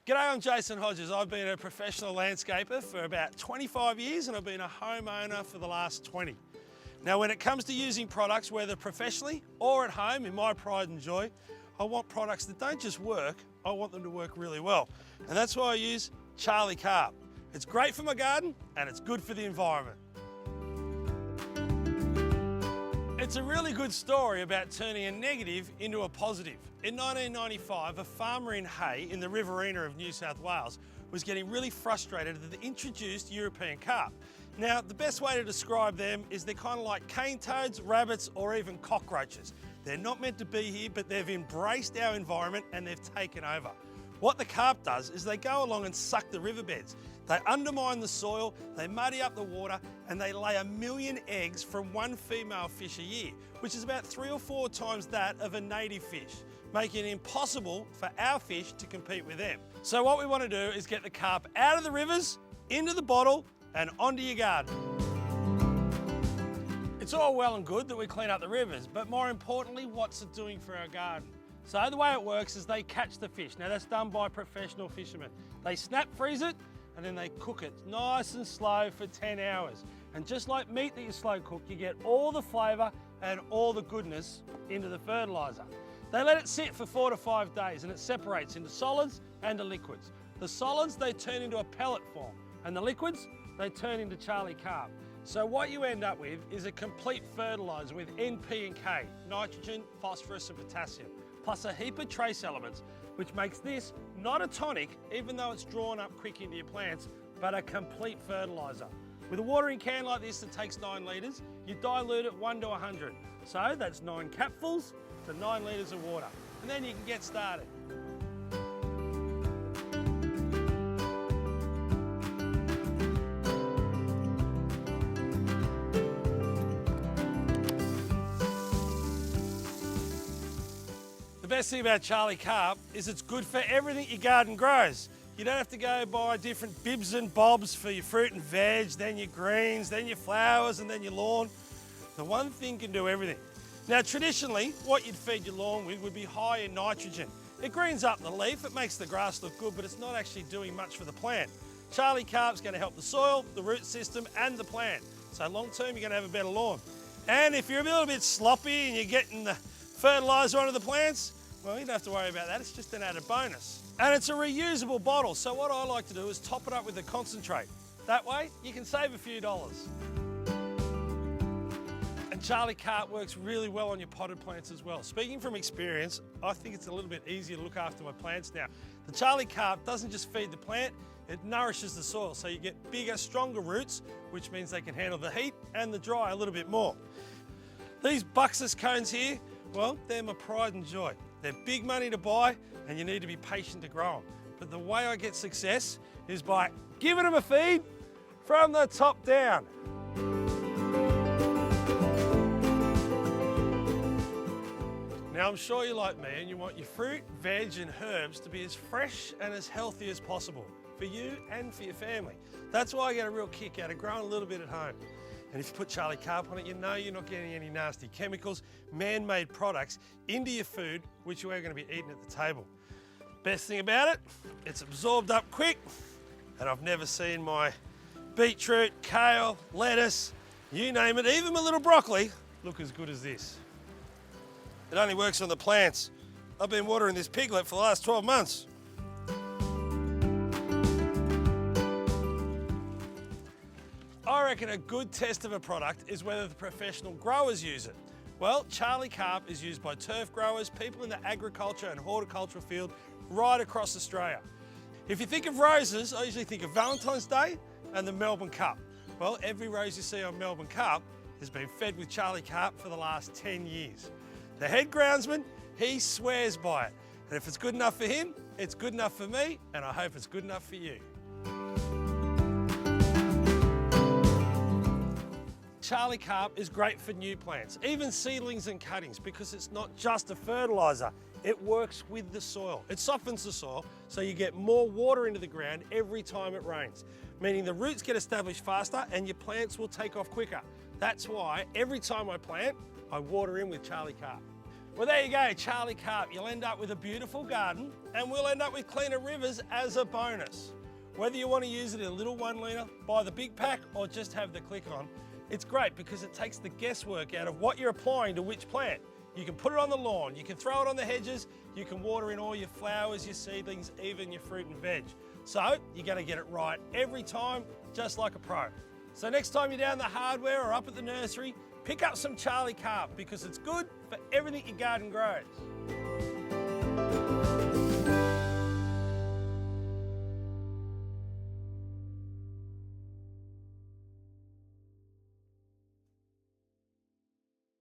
G'day, I'm Jason Hodges. I've been a professional landscaper for about 25 years and I've been a homeowner for the last 20. Now, when it comes to using products, whether professionally or at home, in my pride and joy, I want products that don't just work, I want them to work really well. And that's why I use Charlie Carp. It's great for my garden and it's good for the environment. It's a really good story about turning a negative into a positive. In 1995, a farmer in Hay in the Riverina of New South Wales was getting really frustrated at the introduced European carp. Now, the best way to describe them is they're kind of like cane toads, rabbits, or even cockroaches. They're not meant to be here, but they've embraced our environment and they've taken over. What the carp does is they go along and suck the riverbeds. They undermine the soil, they muddy up the water, and they lay 1 million eggs from one female fish a year, which is about 3 or 4 times that of a native fish, making it impossible for our fish to compete with them. So what we want to do is get the carp out of the rivers, into the bottle, and onto your garden. It's all well and good that we clean up the rivers, but more importantly, what's it doing for our garden? So the way it works is they catch the fish. Now that's done by professional fishermen. They snap freeze it and then they cook it nice and slow for 10 hours. And just like meat that you slow cook, you get all the flavour and all the goodness into the fertiliser. They let it sit for 4 to 5 days and it separates into solids and to liquids. The solids they turn into a pellet form and the liquids they turn into Charlie Carp. So what you end up with is a complete fertiliser with NP and K, nitrogen, phosphorus and potassium, plus a heap of trace elements, which makes this not a tonic, even though it's drawn up quick into your plants, but a complete fertiliser. With a watering can like this that takes 9 litres, you dilute it 1 to 100. So that's 9 capfuls to 9 litres of water. And then you can get started. The best thing about Charlie Carp is it's good for everything your garden grows. You don't have to go buy different bibs and bobs for your fruit and veg, then your greens, then your flowers, and then your lawn. The one thing can do everything. Now, traditionally, what you'd feed your lawn with would be high in nitrogen. It greens up the leaf, it makes the grass look good, but it's not actually doing much for the plant. Charlie Carp's going to help the soil, the root system, and the plant. So long term, you're going to have a better lawn. And if you're a little bit sloppy and you're getting the fertiliser onto the plants, well, you don't have to worry about that, it's just an added bonus. And it's a reusable bottle, so what I like to do is top it up with a concentrate. That way, you can save a few dollars. And Charlie Carp works really well on your potted plants as well. Speaking from experience, I think it's a little bit easier to look after my plants now. The Charlie Carp doesn't just feed the plant, it nourishes the soil, so you get bigger, stronger roots, which means they can handle the heat and the dry a little bit more. These Buxus cones here, well, they're my pride and joy. They're big money to buy and you need to be patient to grow them. But the way I get success is by giving them a feed from the top down. Now, I'm sure you're like me and you want your fruit, veg and herbs to be as fresh and as healthy as possible for you and for your family. That's why I get a real kick out of growing a little bit at home. And if you put Charlie Carp on it, you know you're not getting any nasty chemicals, man-made products into your food, which you are going to be eating at the table. Best thing about it, it's absorbed up quick, and I've never seen my beetroot, kale, lettuce, you name it, even my little broccoli, look as good as this. It only works on the plants. I've been watering this piglet for the last 12 months. I reckon a good test of a product is whether the professional growers use it. Well, Charlie Carp is used by turf growers, people in the agriculture and horticultural field right across Australia. If you think of roses, I usually think of Valentine's Day and the Melbourne Cup. Well, every rose you see on Melbourne Cup has been fed with Charlie Carp for the last 10 years. The head groundsman, he swears by it. And if it's good enough for him, it's good enough for me, and I hope it's good enough for you. Charlie Carp is great for new plants, even seedlings and cuttings, because it's not just a fertiliser, it works with the soil. It softens the soil so you get more water into the ground every time it rains, meaning the roots get established faster and your plants will take off quicker. That's why every time I plant, I water in with Charlie Carp. Well, there you go, Charlie Carp. You'll end up with a beautiful garden, and we'll end up with cleaner rivers as a bonus. Whether you want to use it in a little 1 litre, buy the big pack, or just have the click on, it's great because it takes the guesswork out of what you're applying to which plant. You can put it on the lawn, you can throw it on the hedges, you can water in all your flowers, your seedlings, even your fruit and veg. So you're going to get it right every time, just like a pro. So next time you're down the hardware or up at the nursery, pick up some Charlie Carp because it's good for everything your garden grows.